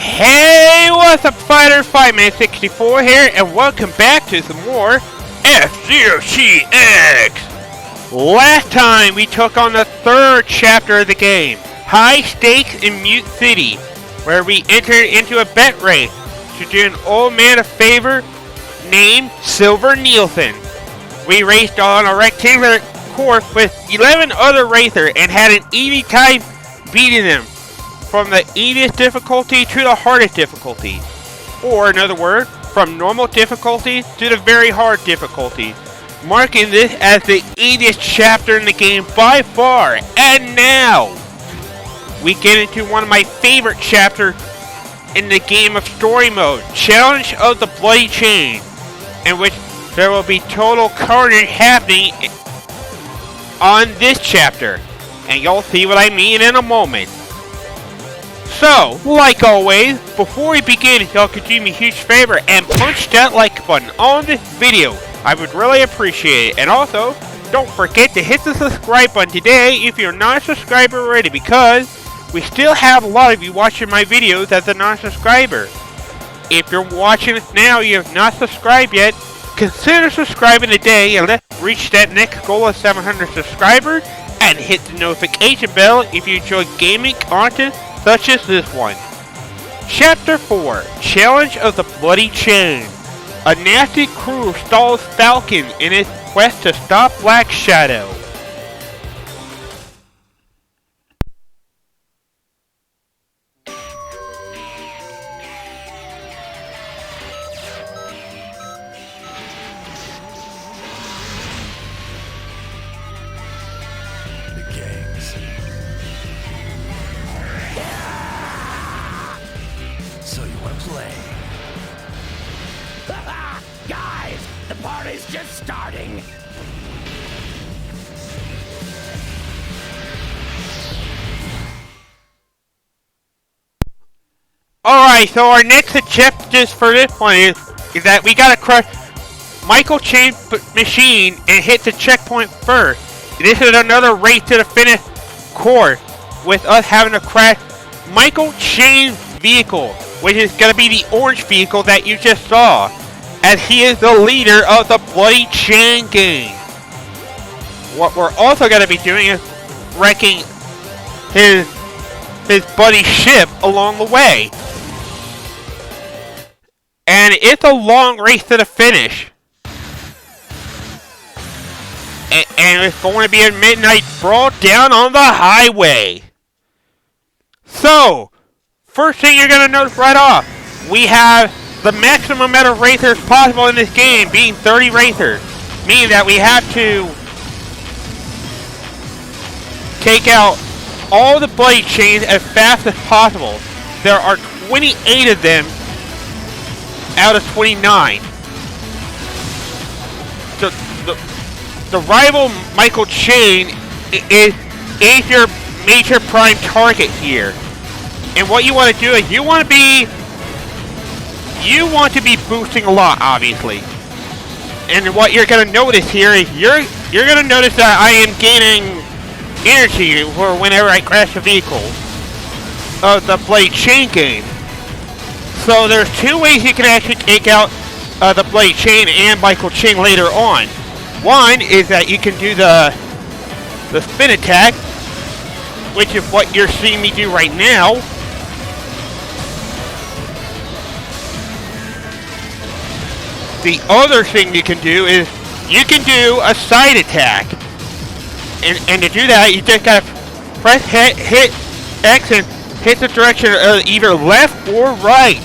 Hey, what's up, Fighter? Fireman64 here, and welcome back to some more F-Zero-CX! Last time, we took on the third chapter of the game, High Stakes in Mute City, where we entered into a bet race to do an old man a favor named Silver Nielsen. We raced on a rectangular course with 11 other racers and had an easy time beating them, from the easiest difficulty to the hardest difficulty. Or, in other words, from normal difficulty to the very hard difficulty, marking this as the easiest chapter in the game by far. And now, we get into one of my favorite chapters in the game of story mode, Challenge of the Bloody Chain, in which there will be total carnage happening on this chapter. And you'll see what I mean in a moment. So, like always, before we begin, y'all could do me a huge favor and punch that like button on this video. I would really appreciate it. And also, don't forget to hit the subscribe button today if you're not a subscriber already, because we still have a lot of you watching my videos as a non-subscriber. If you're watching this now and you have not subscribed yet, consider subscribing today and let's reach that next goal of 700 subscribers, and hit the notification bell if you enjoy gaming content such as this one. Chapter 4, Challenge of the Bloody Chain. A nasty crew stalls Falcon in his quest to stop Black Shadow. So you want to play? Guys, the party's just starting. Alright, so our next objectives for this one is that we gotta crush Michael Chain's machine and hit the checkpoint first. This is another race to the finish course, with us having to crash Michael Chain's vehicle, which is going to be the orange vehicle that you just saw, as he is the leader of the Bloody Chain gang. What we're also going to be doing is wrecking his buddy's ship along the way. And it's a long race to the finish. And it's going to be a midnight brawl down on the highway. So, first thing you're going to notice right off, we have the maximum amount of racers possible in this game being 30 racers. Meaning that we have to take out all the Bloody Chains as fast as possible. There are 28 of them out of 29. The rival Michael Chain is your major prime target here. And what you want to do is you want to be boosting a lot, obviously. And what you're going to notice here is you're going to notice that I am gaining energy for whenever I crash a vehicle of the Bloody Chain game. So there's two ways you can actually take out the Bloody Chain and Michael Chain later on. One is that you can do the spin attack, which is what you're seeing me do right now. The other thing you can do is you can do a side attack. And to do that, you just gotta press hit X and hit the direction of either left or right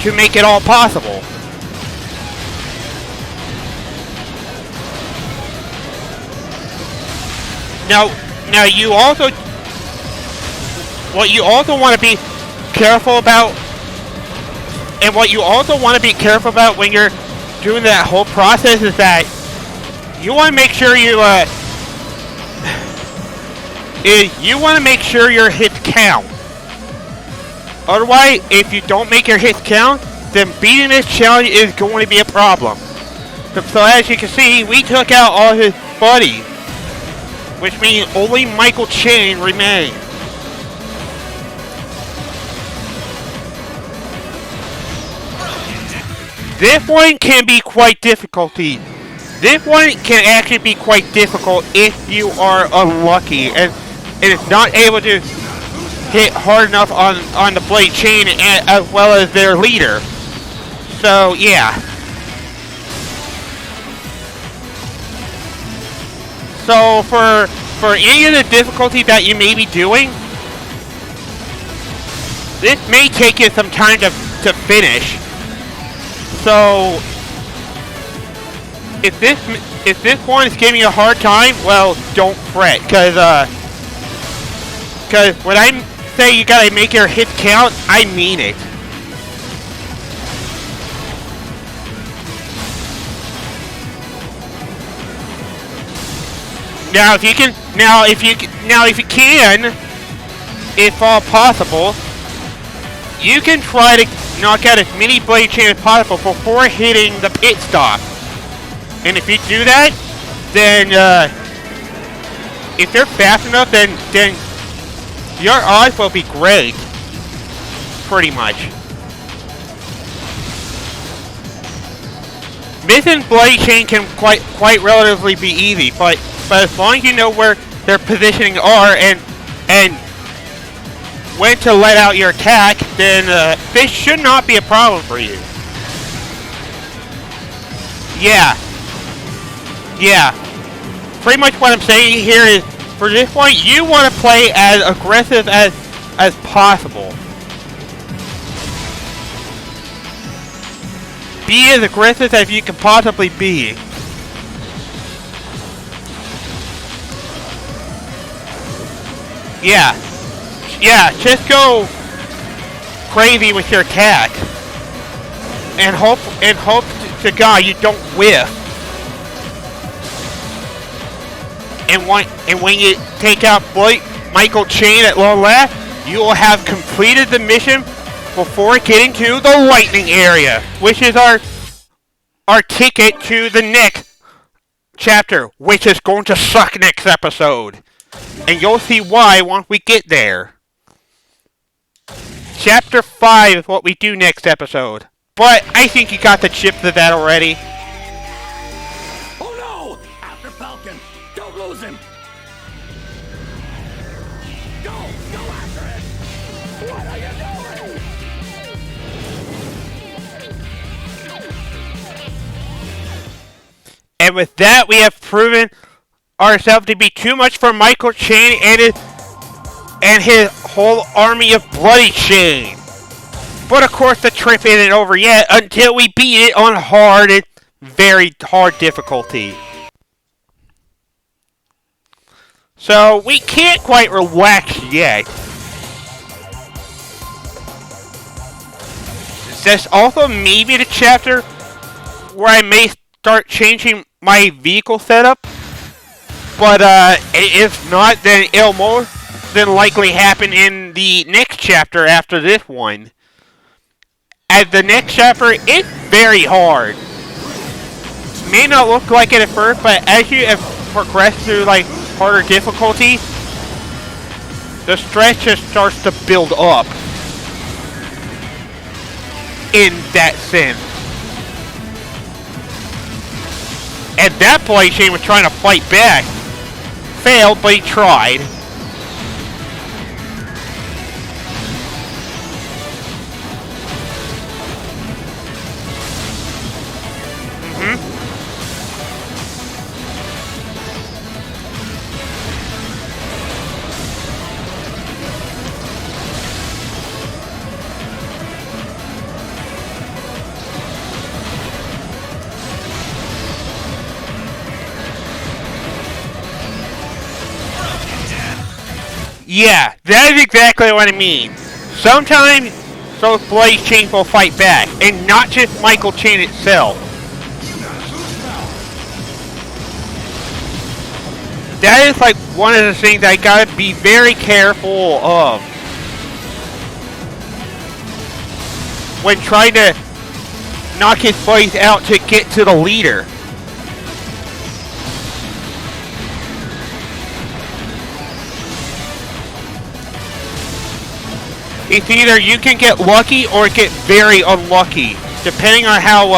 to make it all possible. Now you also, what you also want to be careful about, and what you also want to be careful about when you're doing that whole process, is that you want to make sure your hits count. Otherwise, if you don't make your hits count, then beating this challenge is going to be a problem. So as you can see, we took out all his buddies, which means only Michael Chain remains. This one can be quite difficulty. This one can actually be quite difficult if you are unlucky and is not able to hit hard enough on the blade chain as well as their leader. So yeah. So for any of the difficulty that you may be doing, this may take you some time to finish. So if this one is giving you a hard time, well, don't fret, cause when I say you gotta make your hits count, I mean it. Now, if you can, if all possible, you can try to knock out as many blade chains as possible before hitting the pit stop. And if you do that, then if they're fast enough, then your odds will be great. Pretty much. Missing blade chain can quite relatively be easy, but as long as you know where their positioning are and when to let out your attack, then this should not be a problem for you. Yeah. Pretty much what I'm saying here is, for this one, you want to play as aggressive as possible. Be as aggressive as you can possibly be. Yeah, just go crazy with your attack. And hope to God you don't whiff. And when you take out Michael Chain at long last, you will have completed the mission before getting to the lightning area, which is our ticket to the next chapter, which is going to suck next episode. And you'll see why once we get there. Chapter 5 is what we do next episode. But I think you got the gist of that already. Oh no! After Falcon! Don't lose him! Go after it! What are you doing? And with that, we have proven ourselves to be too much for Michael Chain and his whole army of Bloody Chain. But of course, the trip isn't over yet until we beat it on hard and very hard difficulty. So we can't quite relax yet. That's also maybe the chapter where I may start changing my vehicle setup. But if not, then it'll more than likely happen in the next chapter after this one. As the next chapter is very hard. May not look like it at first, but as you have progressed through like harder difficulties, the stress just starts to build up. In that sense. And that Blade Chain was trying to fight back. Failed, but he tried. Yeah, that is exactly what I mean. Sometimes those Blade Chains will fight back, and not just Michael Chain itself. That is like one of the things I gotta be very careful of when trying to knock his blades out to get to the leader. It's either you can get lucky or get very unlucky. depending on how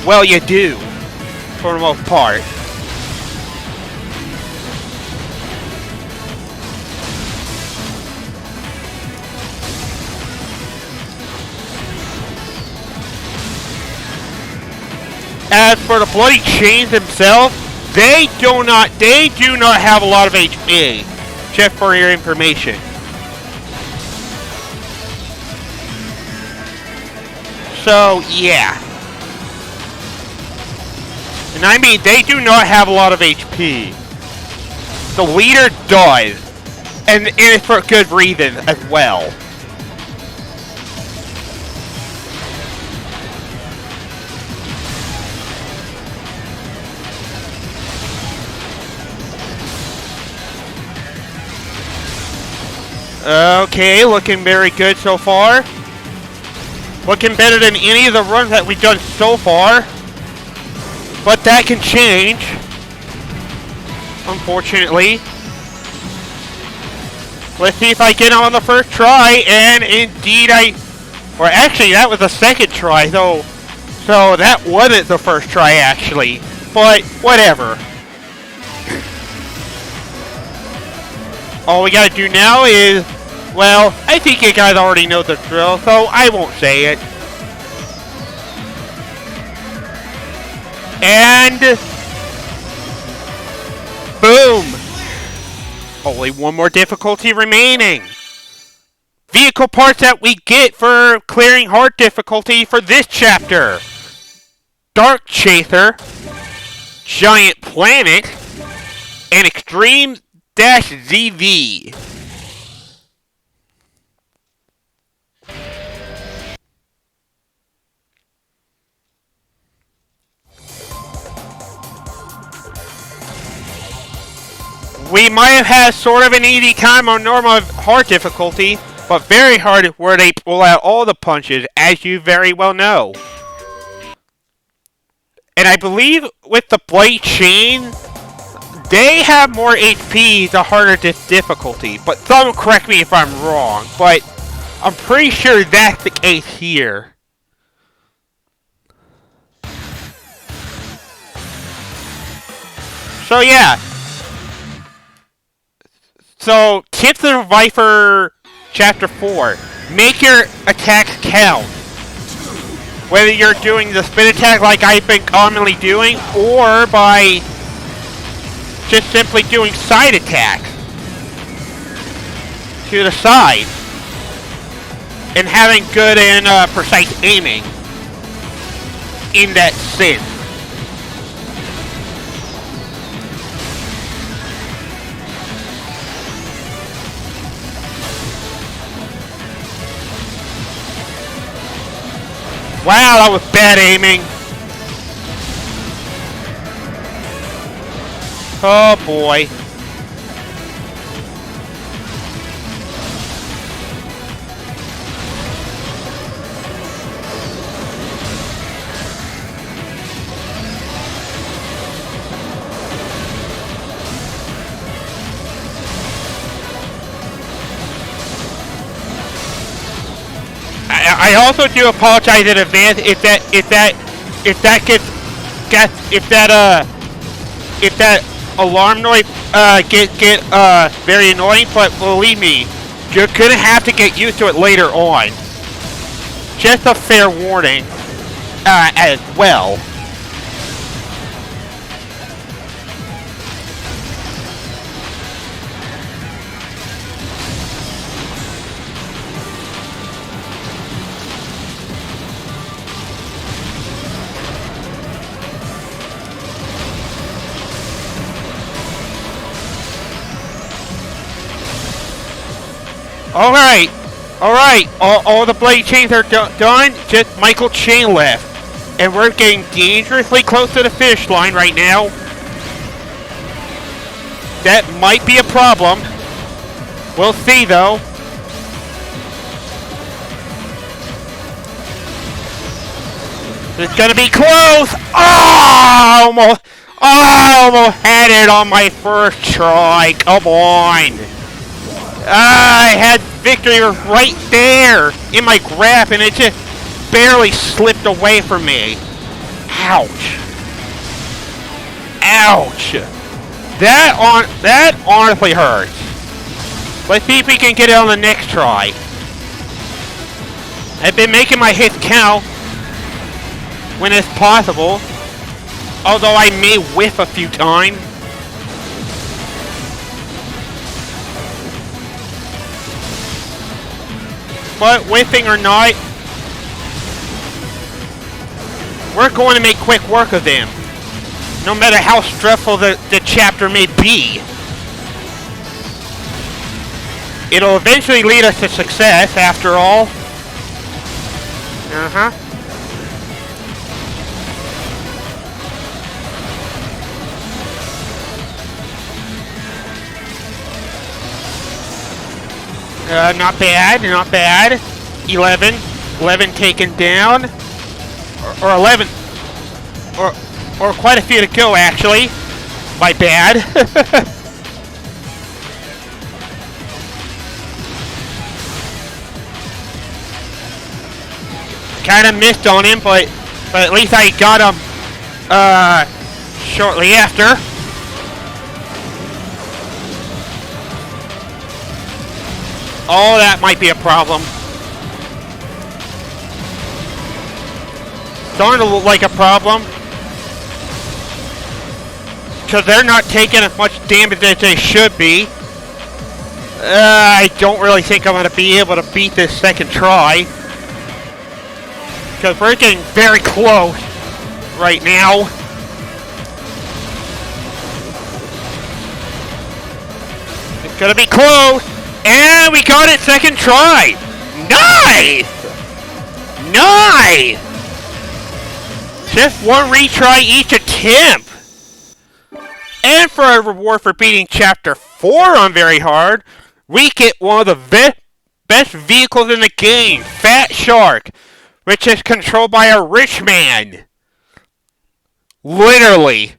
well you do, for the most part. As for the bloody chains themselves, they do not have a lot of HP. Just for your information. So yeah. And I mean, they do not have a lot of HP. The leader does. And it's for good reason as well. Okay, looking very good so far. Looking better than any of the runs that we've done so far. But that can change. Unfortunately. Let's see if I get on the first try. And indeed or actually that was the second try though. So that wasn't the first try actually. But whatever. All we gotta do now is, well, I think you guys already know the drill, so I won't say it. And boom! Only one more difficulty remaining. Vehicle parts that we get for clearing hard difficulty for this chapter. Dark Chaser, Giant Planet, and Extreme-ZV. We might have had sort of an easy time on normal hard difficulty, but very hard where they pull out all the punches, as you very well know. And I believe with the Blade Chain, they have more HP the harder this difficulty. But someone correct me if I'm wrong, but I'm pretty sure that's the case here. So yeah. So, tips of Viper Chapter 4. Make your attacks count. Whether you're doing the spin attack like I've been commonly doing, or by just simply doing side attacks to the side. And having good and precise aiming in that sense. Wow, that was bad aiming. Oh boy. I also do apologize in advance if that alarm noise get very annoying, but believe me, you're gonna have to get used to it later on. Just a fair warning as well. Alright, all the blade chains are done, just Michael Chain left. And we're getting dangerously close to the finish line right now. That might be a problem. We'll see though. It's gonna be close! Oh, I almost had it on my first try, come on! I had victory right there in my graph, and it just barely slipped away from me. Ouch. Ouch. That honestly hurts. Let's see if we can get it on the next try. I've been making my hits count when it's possible, although I may whiff a few times. But whiffing or not, we're going to make quick work of them, no matter how stressful the chapter may be. It'll eventually lead us to success, after all. Not bad, not bad. 11 taken down. Or 11. Or quite a few to go, actually. My bad. Kind of missed on him, but at least I got him shortly after. Oh, that might be a problem. Starting to look like a problem. Because they're not taking as much damage as they should be. I don't really think I'm going to be able to beat this second try. Because we're getting very close right now. It's going to be close. And we got it second try. Nice! Nice! Just one retry each attempt. And for a reward for beating Chapter 4 on Very Hard, we get one of the best vehicles in the game, Fat Shark, which is controlled by a rich man. Literally.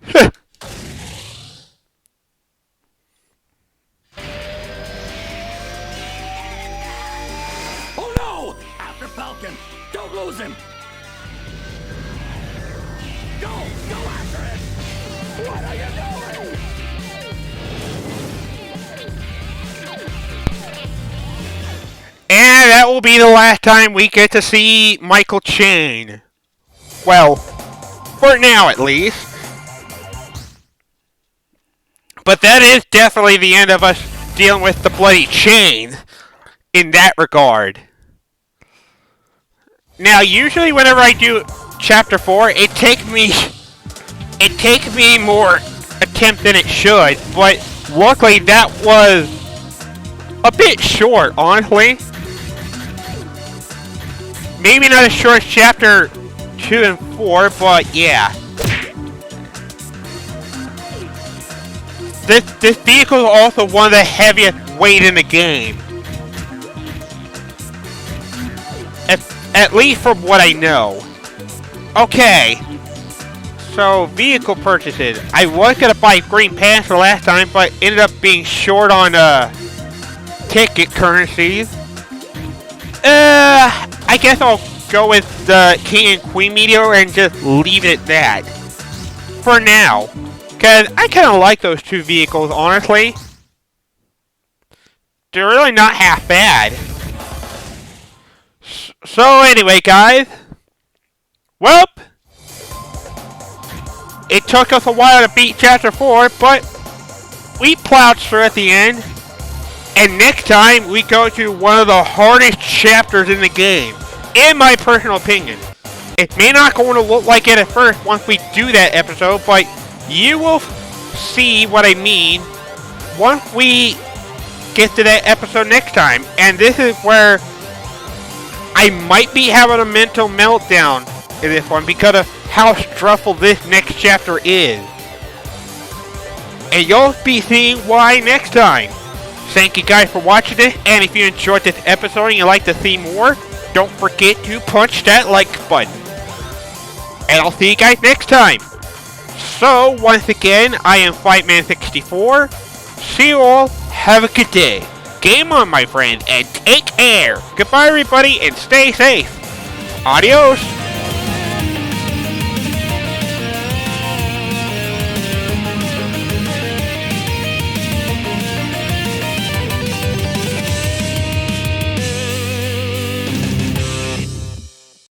Oh no! After Falcon! Don't lose him! Go after it! What are you doing? And that will be the last time we get to see Michael Chain. Well, for now at least. But that is definitely the end of us dealing with the bloody Chain in that regard. Now, usually whenever I do Chapter 4, it takes me more attempt than it should, but luckily that was a bit short, honestly. Maybe not as short as Chapter 2 and 4, but yeah. This vehicle is also one of the heaviest weight in the game. At least from what I know. Okay. So, vehicle purchases. I was going to buy Green Panther last time, but ended up being short on ticket currencies. I guess I'll go with the King and Queen Meteor and just leave it at that. For now. Because I kind of like those two vehicles, honestly. They're really not half bad. So anyway, guys. Well, it took us a while to beat Chapter 4, but we plowed through at the end. And next time, we go to one of the hardest chapters in the game, in my personal opinion. It may not going to look like it at first once we do that episode, but you will see what I mean once we get to that episode next time. And this is where I might be having a mental meltdown in this one because of how stressful this next chapter is. And you'll be seeing why next time. Thank you guys for watching this, and if you enjoyed this episode and you'd like to see more, don't forget to punch that like button. And I'll see you guys next time. So, once again, I am Fightman64. See you all, have a good day. Game on, my friend, and take care. Goodbye, everybody, and stay safe. Adios!